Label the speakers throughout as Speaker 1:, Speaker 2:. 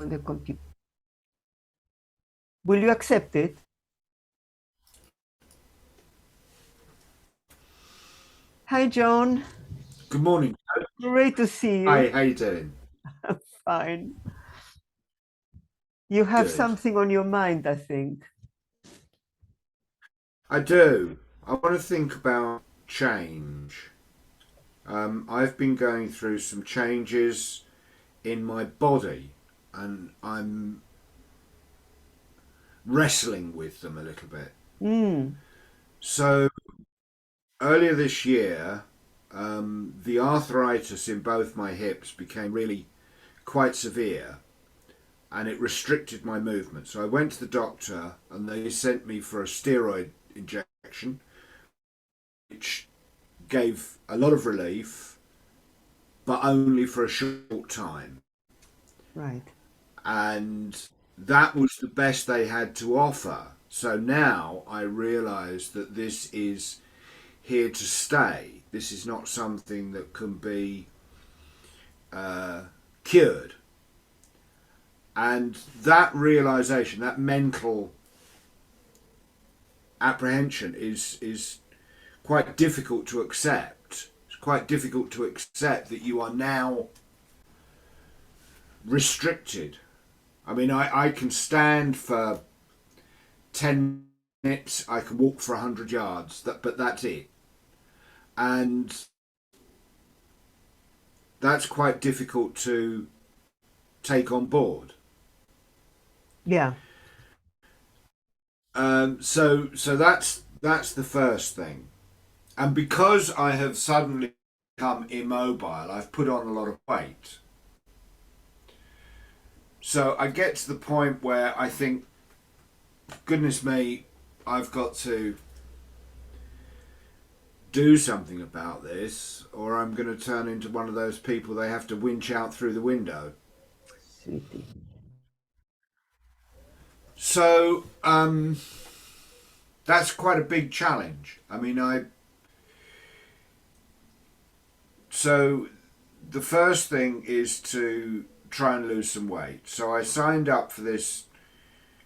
Speaker 1: on the computer. Will you accept it? Hi, John.
Speaker 2: Good morning.
Speaker 1: Great to see
Speaker 2: Hi,
Speaker 1: you.
Speaker 2: how you doing?
Speaker 1: Fine. You have
Speaker 2: Good.
Speaker 1: something on your mind, I think.
Speaker 2: I do. I want to think about change. I've been going through some changes in my body and I'm wrestling with them a little bit.
Speaker 1: Mm,
Speaker 2: So, earlier this year, the arthritis in both my hips became really quite severe and it restricted my movement. So, I went to the doctor and they sent me for a steroid injection, which gave a lot of relief, but only for a short time.
Speaker 1: right.
Speaker 2: And that was the best they had to offer. So now I realise that this is here to stay. This is not something that can be cured. And that realisation, that mental apprehension is quite difficult to accept. It's quite difficult to accept that you are now restricted. I mean, I can stand for 10 minutes, I can walk for 100 yards, but that's it. And that's quite difficult to take on board.
Speaker 1: Yeah.
Speaker 2: So that's the first thing. And because I have suddenly become immobile, I've put on a lot of weight. So I get to the point where I think, goodness me, I've got to do something about this, or I'm going to turn into one of those people they have to winch out through the window.
Speaker 1: Sweetie.
Speaker 2: So that's quite a big challenge. I mean, so the first thing is to try and lose some weight. So I signed up for this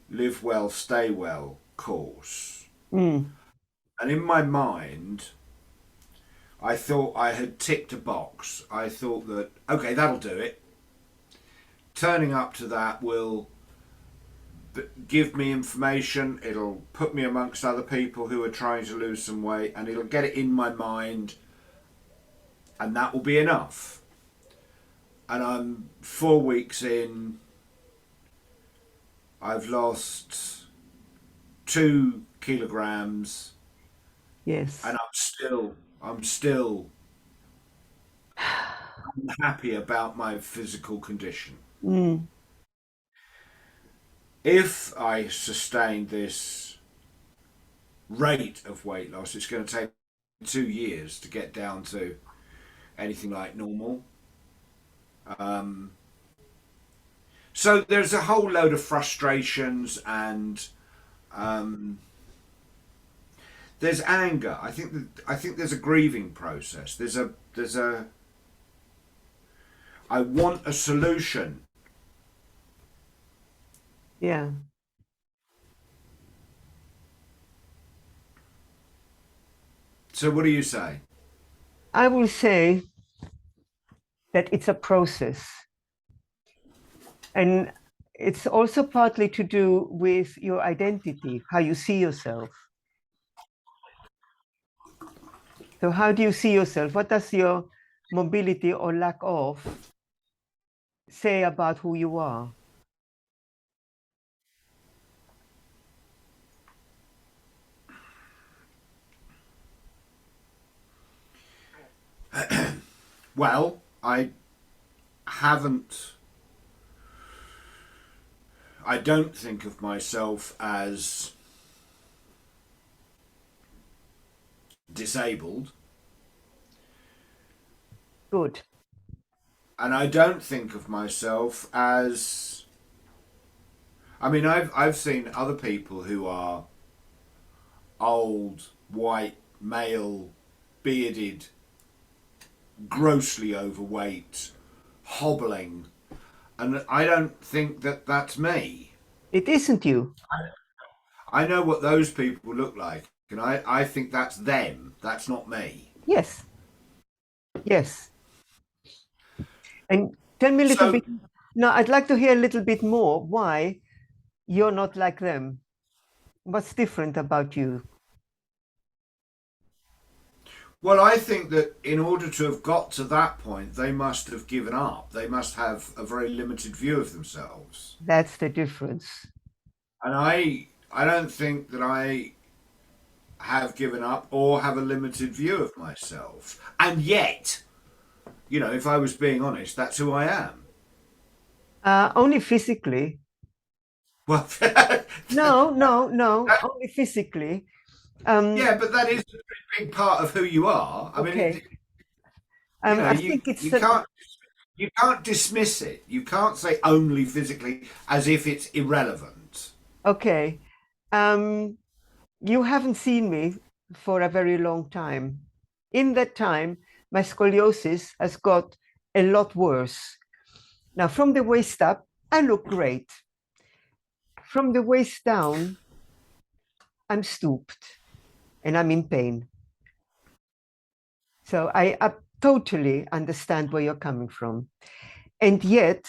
Speaker 2: Live Well, Stay Well course,
Speaker 1: Mm,
Speaker 2: and in my mind, I thought I had ticked a box. I thought that okay, that'll do it. Turning up to that will give me information, it'll put me amongst other people who are trying to lose some weight, and it'll get it in my mind, and that will be enough. And I'm 4 weeks in, I've lost 2 kilograms,
Speaker 1: yes.
Speaker 2: and I'm still unhappy about my physical condition.
Speaker 1: Mm,
Speaker 2: If I sustain this rate of weight loss, it's going to take 2 years to get down to anything like normal. Um, so there's a whole load of frustrations and um, there's anger. I think there's a grieving process. There's a I want a solution.
Speaker 1: yeah.
Speaker 2: So what do you say?
Speaker 1: I will say that it's a process. And it's also partly to do with your identity, how you see yourself. So, how do you see yourself? What does your mobility or lack of say about who you are?
Speaker 2: Well, I haven't. I don't think of myself as disabled,
Speaker 1: Good.
Speaker 2: and I don't think of myself as. I mean, I've seen other people who are old, white, male, bearded, grossly overweight, hobbling, and I don't think that that's me.
Speaker 1: It isn't you.
Speaker 2: I know what those people look like, and I think that's them. That's not me.
Speaker 1: Yes, yes. And tell me a little
Speaker 2: So,
Speaker 1: bit. Now, I'd like to hear a little bit more why you're not like them. What's different about you?
Speaker 2: well, I think that in order to have got to that point, they must have given up. They must have a very limited view of themselves.
Speaker 1: That's the difference.
Speaker 2: And I don't think that I have given up or have a limited view of myself. And yet, if I was being honest, that's who I am.
Speaker 1: Only physically.
Speaker 2: Well,
Speaker 1: No, no, no, only physically.
Speaker 2: yeah, but that is a pretty big part of who you are. I mean,
Speaker 1: Okay. I
Speaker 2: you
Speaker 1: think it's
Speaker 2: you can't dismiss it. You can't say only physically as if it's irrelevant.
Speaker 1: okay. Um, you haven't seen me for a very long time. In that time, my scoliosis has got a lot worse. Now, from the waist up, I look great. From the waist down, I'm stooped and I'm in pain. So I totally understand where you're coming from. And yet,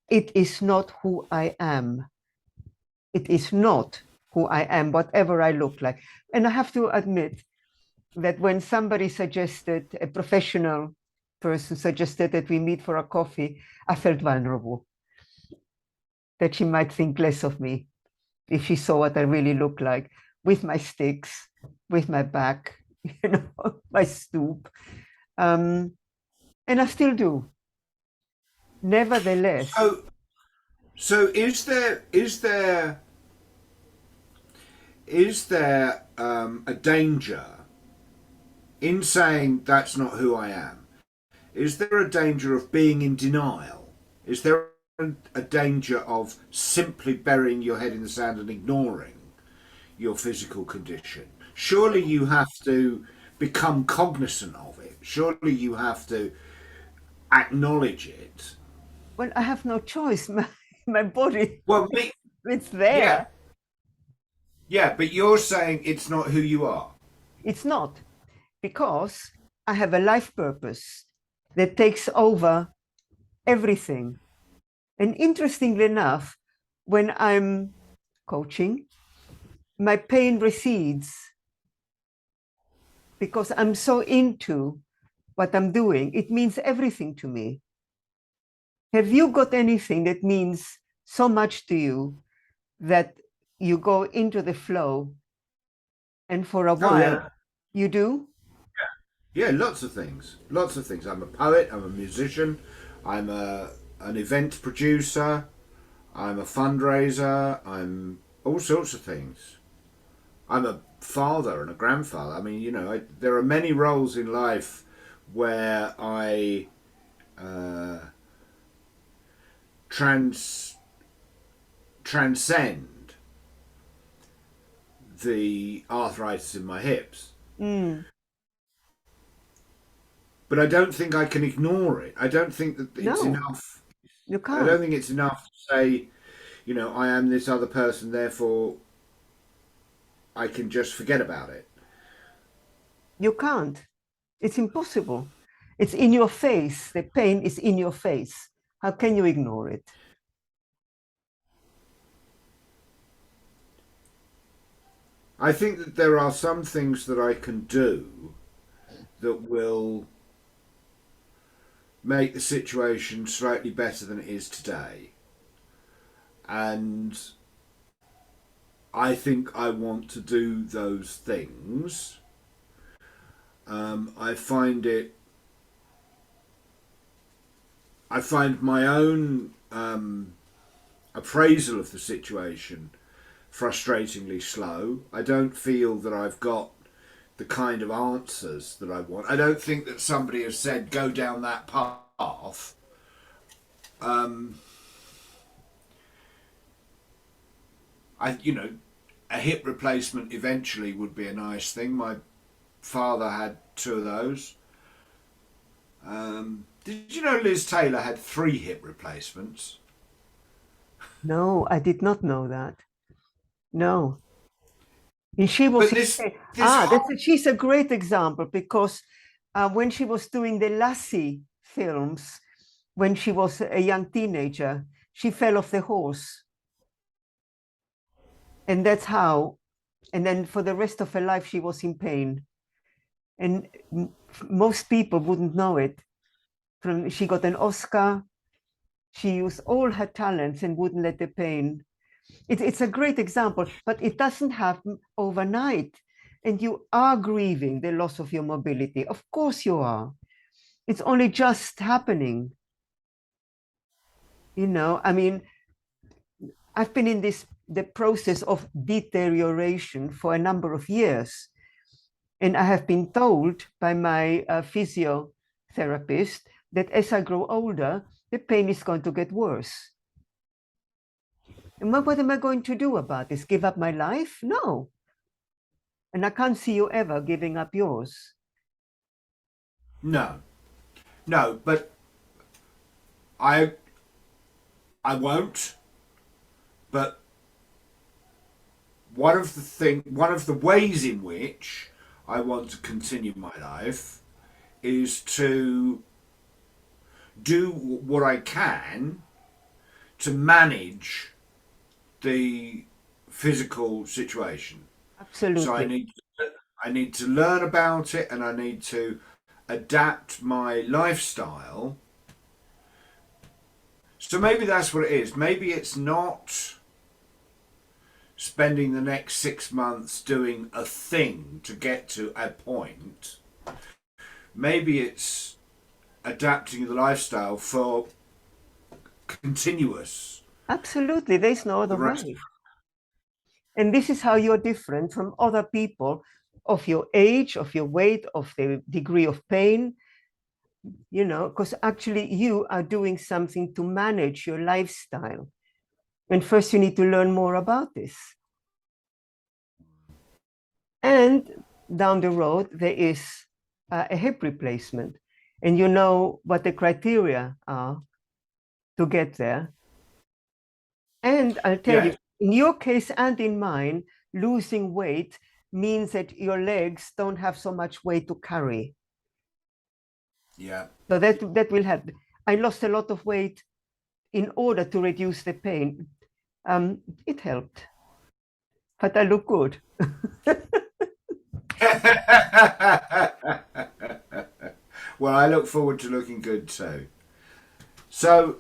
Speaker 1: it is not who I am. It is not who I am, whatever I look like. And I have to admit that when somebody suggested, a professional person suggested that we meet for a coffee, I felt vulnerable, that she might think less of me if she saw what I really look like with my sticks, with my back, my stoop. Um, and I still do. Nevertheless,
Speaker 2: So, so is there a danger in saying that's not who I am? Is there a danger of being in denial? Is there a danger of simply burying your head in the sand and ignoring your physical condition? Surely you have to become cognizant of it. Surely you have to acknowledge it.
Speaker 1: well, I have no choice. My body,
Speaker 2: Well, me,
Speaker 1: it's
Speaker 2: yeah,
Speaker 1: there.
Speaker 2: yeah, but you're saying it's not who you are.
Speaker 1: It's not, because I have a life purpose that takes over everything. And interestingly enough, when I'm coaching, my pain recedes because I'm so into what I'm doing. It means everything to me. Have you got anything that means so much to you that you go into the flow and for a
Speaker 2: Oh
Speaker 1: while
Speaker 2: yeah,
Speaker 1: you do?
Speaker 2: yeah, lots of things. Lots of things. I'm a poet. I'm a musician. I'm an event producer. I'm a fundraiser. I'm all sorts of things. I'm a father and a grandfather. I mean, there are many roles in life where I uh, trans transcend the arthritis in my hips.
Speaker 1: Mm,
Speaker 2: But I don't think I can ignore it. I don't think that it's
Speaker 1: no,
Speaker 2: enough.
Speaker 1: you
Speaker 2: I don't
Speaker 1: can't.
Speaker 2: think it's enough to say, I am this other person, therefore I can just forget about it.
Speaker 1: You can't. It's impossible. It's in your face. The pain is in your face. How can you ignore it?
Speaker 2: I think that there are some things that I can do that will make the situation slightly better than it is today. And I think I want to do those things. I find it. I find my own appraisal of the situation frustratingly slow. I don't feel that I've got the kind of answers that I want. I don't think that somebody has said go down that path. Um, a hip replacement eventually would be a nice thing. My father had two of those. Did you know Liz Taylor had 3 hip replacements?
Speaker 1: No, I did not know that. No. And she was
Speaker 2: But
Speaker 1: in
Speaker 2: this whole
Speaker 1: she's a great example because when she was doing the Lassie films, when she was a young teenager, she fell off the horse. And that's how, and then for the rest of her life, she was in pain. And most people wouldn't know it. She got an Oscar. She used all her talents and wouldn't let the pain. It's a great example, but it doesn't happen overnight. And you are grieving the loss of your mobility. Of course you are. It's only just happening. I mean, I've been in the process of deterioration for a number of years. And I have been told by my physiotherapist that as I grow older, the pain is going to get worse. And what am I going to do about this? Give up my life? No. And I can't see you ever giving up yours.
Speaker 2: no, no, but I I won't. But one of the ways in which I want to continue my life is to do what I can to manage the physical situation. So
Speaker 1: Absolutely.
Speaker 2: I need to learn about it, and I need to adapt my lifestyle. So maybe that's what it is. Maybe it's not spending the next 6 months doing a thing to get to a point. Maybe it's adapting the lifestyle for continuous
Speaker 1: Absolutely. There's no
Speaker 2: the
Speaker 1: other
Speaker 2: rest.
Speaker 1: way. And this is how you're different from other people of your age, of your weight, of the degree of pain, because actually you are doing something to manage your lifestyle. And first, you need to learn more about this. And down the road, there is a hip replacement. And you know what the criteria are to get there. And I'll tell you,
Speaker 2: Yes,
Speaker 1: in your case and in mine, losing weight means that your legs don't have so much weight to carry.
Speaker 2: yeah.
Speaker 1: So that will help. I lost a lot of weight in order to reduce the pain. It helped, but I look good.
Speaker 2: Well, I look forward to looking good too. So,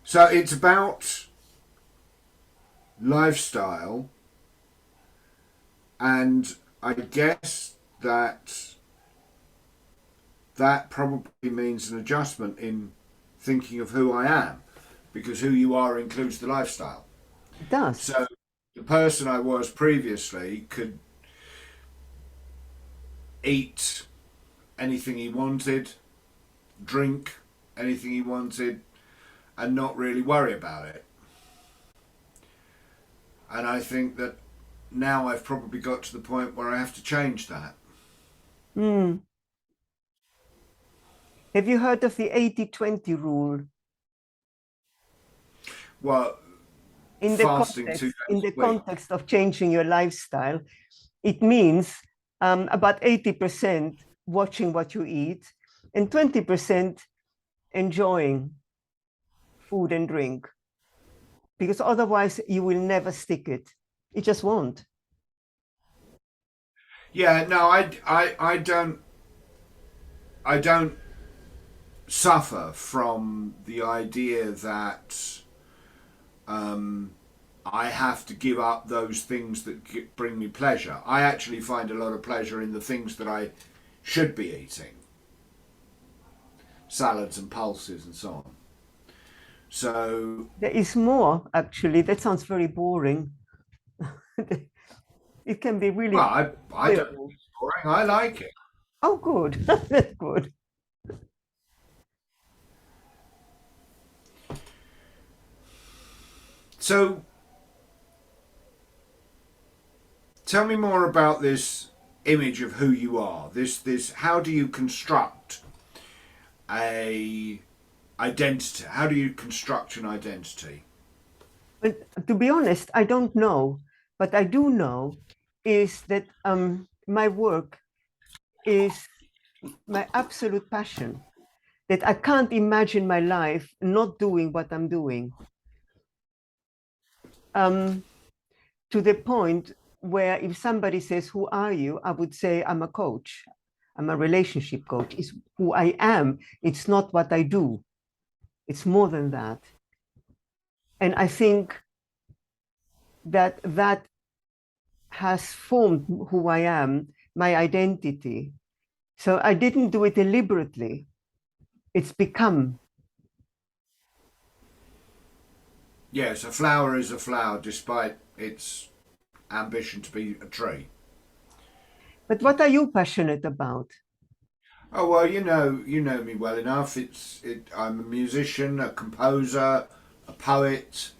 Speaker 2: so it's about lifestyle, and I guess that probably means an adjustment in thinking of who I am, because who you are includes the lifestyle.
Speaker 1: It does.
Speaker 2: So, the person I was previously could eat anything he wanted, drink anything he wanted, and not really worry about it. And I think that now I've probably got to the point where I have to change that.
Speaker 1: Mm. Have you heard of the 80-20 rule?
Speaker 2: Well, fasting 2 days
Speaker 1: In the
Speaker 2: a week.
Speaker 1: context of changing your lifestyle, it means about 80% watching what you eat and 20% enjoying food and drink, because otherwise you will never stick it. It just won't.
Speaker 2: Yeah, no, I don't suffer from the idea that I have to give up those things that bring me pleasure. I actually find a lot of pleasure in the things that I should be eating, salads and pulses and so on. So,
Speaker 1: There is more, actually. That sounds very boring. It can be
Speaker 2: well,
Speaker 1: really
Speaker 2: I don't think
Speaker 1: enjoyable.
Speaker 2: it's boring. I like it.
Speaker 1: Oh, good. That's good.
Speaker 2: So, tell me more about this image of who you are. This how do you construct a identity? How do you construct an identity?
Speaker 1: But to be honest, I don't know. But I do know is that my work is my absolute passion. That I can't imagine my life not doing what I'm doing. Um, to the point where if somebody says, "Who are you?" I would say, "I'm a coach. I'm a relationship coach." It's who I am. It's not what I do. It's more than that. And I think that has formed who I am, my identity. So I didn't do it deliberately. It's become.
Speaker 2: Yes, a flower is a flower despite its ambition to be a tree.
Speaker 1: But what are you passionate about?
Speaker 2: Oh well, you know me well enough. I'm a musician, a composer, a poet,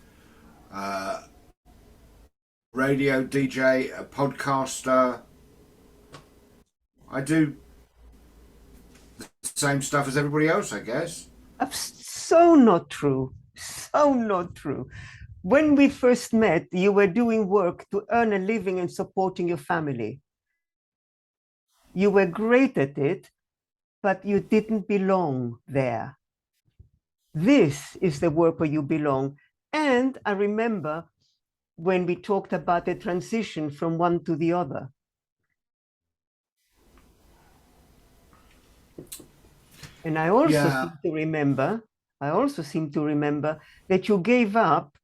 Speaker 2: radio DJ, a podcaster. I do the same stuff as everybody else, I guess.
Speaker 1: So not true. So not true. When we first met, you were doing work to earn a living and supporting your family. You were great at it, but you didn't belong there. This is the work where you belong. And I remember when we talked about the transition from one to the other. And
Speaker 2: Yeah,
Speaker 1: I also seem to remember that you gave up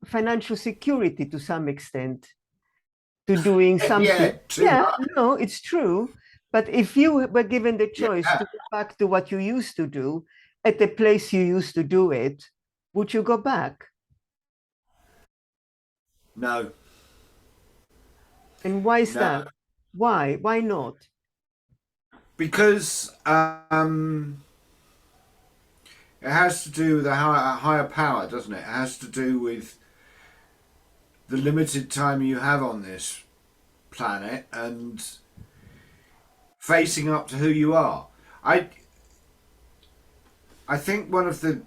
Speaker 1: financial security to some extent to doing
Speaker 2: yeah,
Speaker 1: something.
Speaker 2: too
Speaker 1: Yeah,
Speaker 2: much.
Speaker 1: no, it's true. But if you were given the choice
Speaker 2: Yeah,
Speaker 1: to go back to what you used to do at the place you used to do it, would you go back?
Speaker 2: no,
Speaker 1: And why is
Speaker 2: no,
Speaker 1: that? Why? Why not?
Speaker 2: because it has to do with a higher power, doesn't it? It has to do with the limited time you have on this planet and facing up to who you are. I I think one of the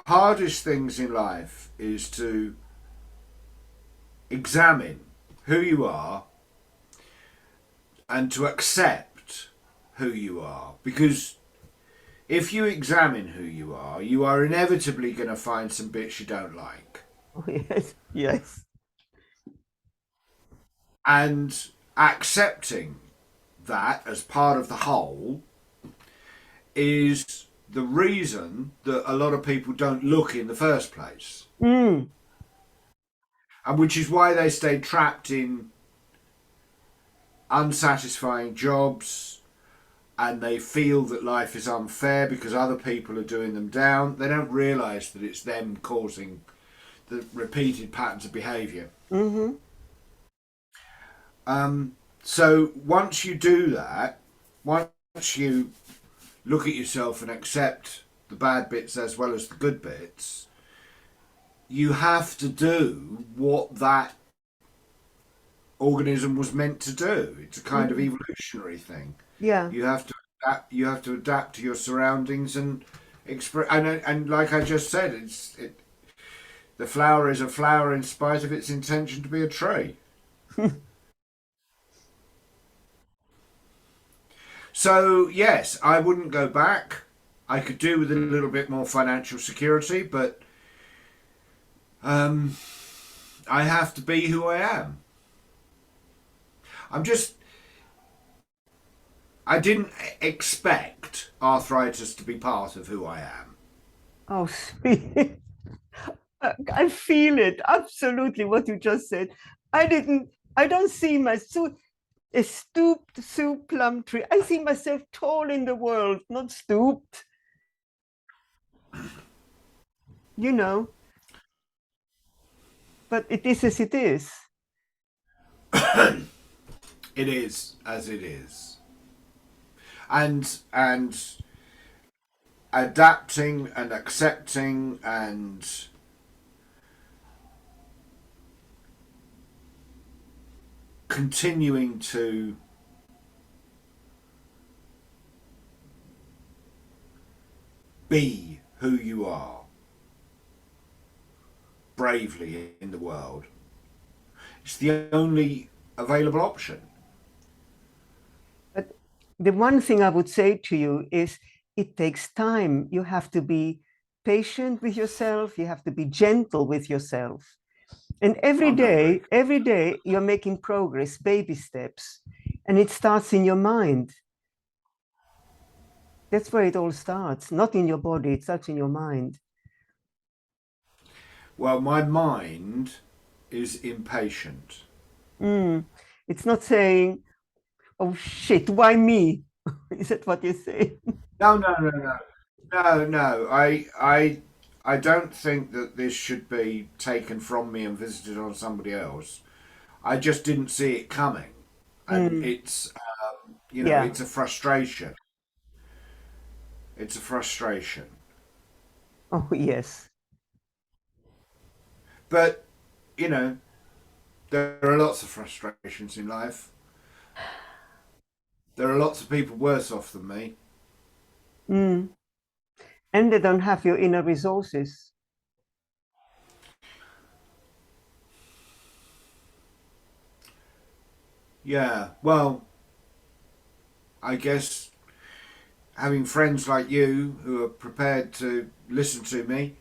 Speaker 2: hardest things in life is to examine who you are and to accept who you are, because if you examine who you are inevitably going to find some bits you don't like.
Speaker 1: Oh, yes, yes.
Speaker 2: And accepting that as part of the whole is the reason that a lot of people don't look in the first place.
Speaker 1: Mm.
Speaker 2: And which is why they stay trapped in unsatisfying jobs and they feel that life is unfair because other people are doing them down. They don't realise that it's them causing the repeated patterns of behaviour.
Speaker 1: Mm-hmm.
Speaker 2: So once you do that, once you look at yourself and accept the bad bits as well as the good bits, you have to do what that organism was meant to do. It's a kind of
Speaker 1: Mm-hmm.
Speaker 2: evolutionary thing.
Speaker 1: Yeah.
Speaker 2: You have to adapt. You have to adapt to your surroundings and express. And like I just said, the flower is a flower in spite of its intention to be a tree. So yes, I wouldn't go back. I could do with a little bit more financial security, but um, I have to be who I am. I'm just. I didn't expect arthritis to be part of who I am.
Speaker 1: Oh, sweet. I feel it absolutely what you just said. I didn't, I don't see myself a stooped soup plum tree. I see myself tall in the world, not stooped, you know, but it is as it is.
Speaker 2: It is as it is, and adapting and accepting and continuing to be who you are bravely in the world. It's the only available option.
Speaker 1: But the one thing I would say to you is it takes time. You have to be patient with yourself. You have to be gentle with yourself. And
Speaker 2: I'm not very.
Speaker 1: every day you're making progress, baby steps. And it starts in your mind. That's where it all starts, not in your body, it starts in your mind.
Speaker 2: Well, my mind is impatient.
Speaker 1: Mm. It's not saying, oh shit, why me? Is that what you say?
Speaker 2: No, no, no, no, no, no. I don't think that this should be taken from me and visited on somebody else. I just didn't see it coming, and
Speaker 1: Mm.
Speaker 2: it's
Speaker 1: Yeah.
Speaker 2: it's a frustration. It's a frustration.
Speaker 1: Oh, yes.
Speaker 2: But you know, there are lots of frustrations in life. There are lots of people worse off than me.
Speaker 1: Mm. And they don't have your inner resources.
Speaker 2: Yeah. Well, I guess having friends like you who are prepared to listen to me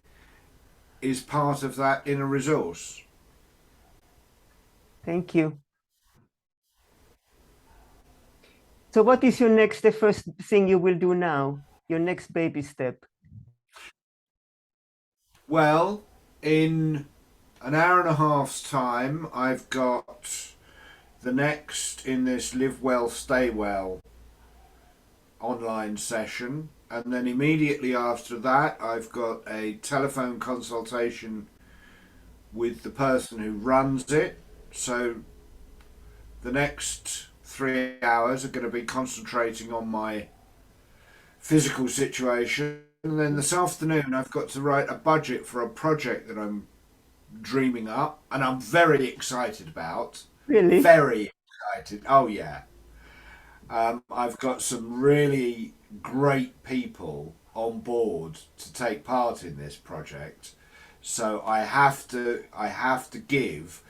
Speaker 2: is part of that inner resource.
Speaker 1: Thank you. So, what is your next, the first thing you will do now? Your next baby step?
Speaker 2: Well, in an hour and a half's time, I've got the next in this Live Well, Stay Well online session. And then immediately after that, I've got a telephone consultation with the person who runs it. So the next 3 hours are going to be concentrating on my physical situation. And then this afternoon, I've got to write a budget for a project that I'm dreaming up and I'm very excited about.
Speaker 1: Really?
Speaker 2: Very excited. Oh, yeah. I've got some really great people on board to take part in this project. So I have to give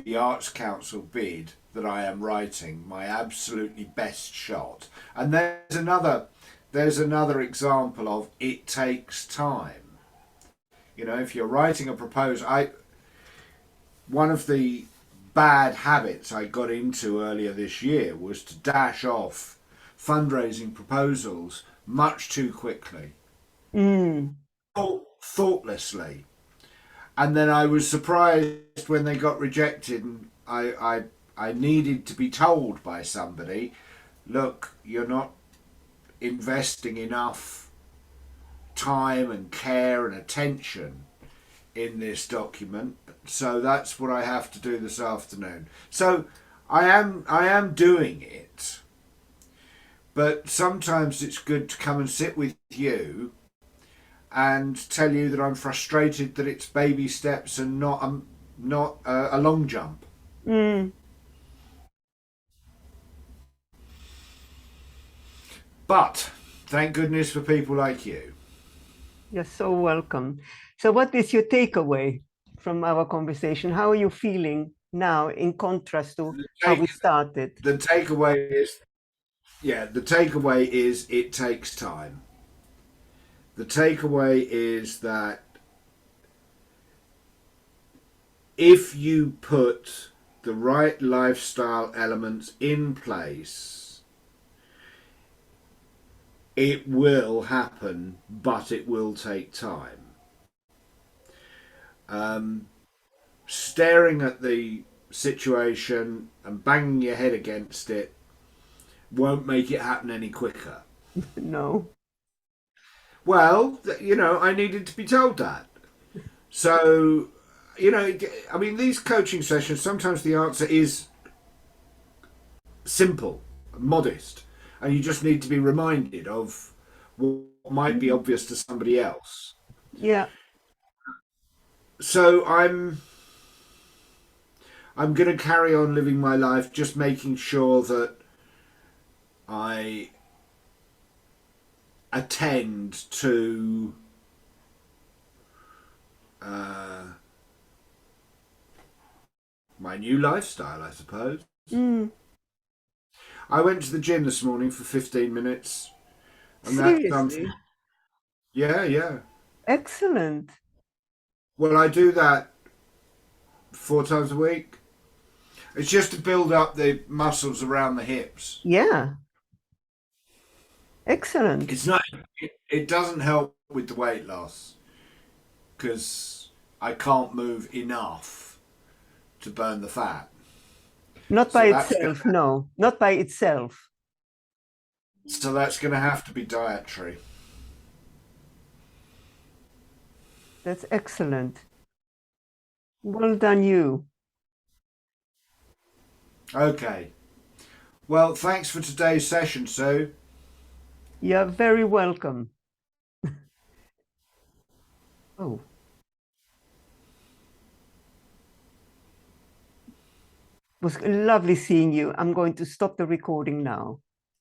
Speaker 2: the Arts Council bid that I am writing my absolutely best shot. And there's another example of it takes time. If you're writing a proposal, one of the bad habits I got into earlier this year was to dash off fundraising proposals much too quickly,
Speaker 1: Mm.
Speaker 2: thoughtlessly. And then I was surprised when they got rejected. And I needed to be told by somebody, look, you're not investing enough time and care and attention in this document. So that's what I have to do this afternoon. So I am doing it, but sometimes it's good to come and sit with you and tell you that I'm frustrated that it's baby steps and not a long jump.
Speaker 1: Mm.
Speaker 2: But thank goodness for people like you.
Speaker 1: You're so welcome. So, what is your takeaway from our conversation? How are you feeling now in contrast to
Speaker 2: The,
Speaker 1: how
Speaker 2: take,
Speaker 1: we started?
Speaker 2: the takeaway is, yeah, the takeaway is it takes time. The takeaway is that if you put the right lifestyle elements in place, it will happen, but it will take time. Um, Staring at the situation and banging your head against it won't make it happen any quicker.
Speaker 1: No.
Speaker 2: Well, I needed to be told that. So, I mean, these coaching sessions, sometimes the answer is simple, modest, and you just need to be reminded of what might be
Speaker 1: Mm.
Speaker 2: obvious to somebody else.
Speaker 1: Yeah.
Speaker 2: So I'm going to carry on living my life, just making sure that I attend to uh, my new lifestyle, I suppose.
Speaker 1: Mm,
Speaker 2: I went to the gym this morning for 15 minutes, and that's something.
Speaker 1: seriously?
Speaker 2: Yeah, yeah.
Speaker 1: Excellent.
Speaker 2: Well, I do that 4 times a week. It's just to build up the muscles around the hips.
Speaker 1: Yeah, excellent.
Speaker 2: It's not. It doesn't help with the weight loss because I can't move enough to burn the fat.
Speaker 1: Not by
Speaker 2: So that's gonna,
Speaker 1: itself, no, not by itself.
Speaker 2: so that's going to have to be dietary.
Speaker 1: That's excellent. Well done, you.
Speaker 2: Okay. Well, thanks for today's session, Sue.
Speaker 1: You're very welcome. Oh, it was lovely seeing you. I'm going to stop the recording now.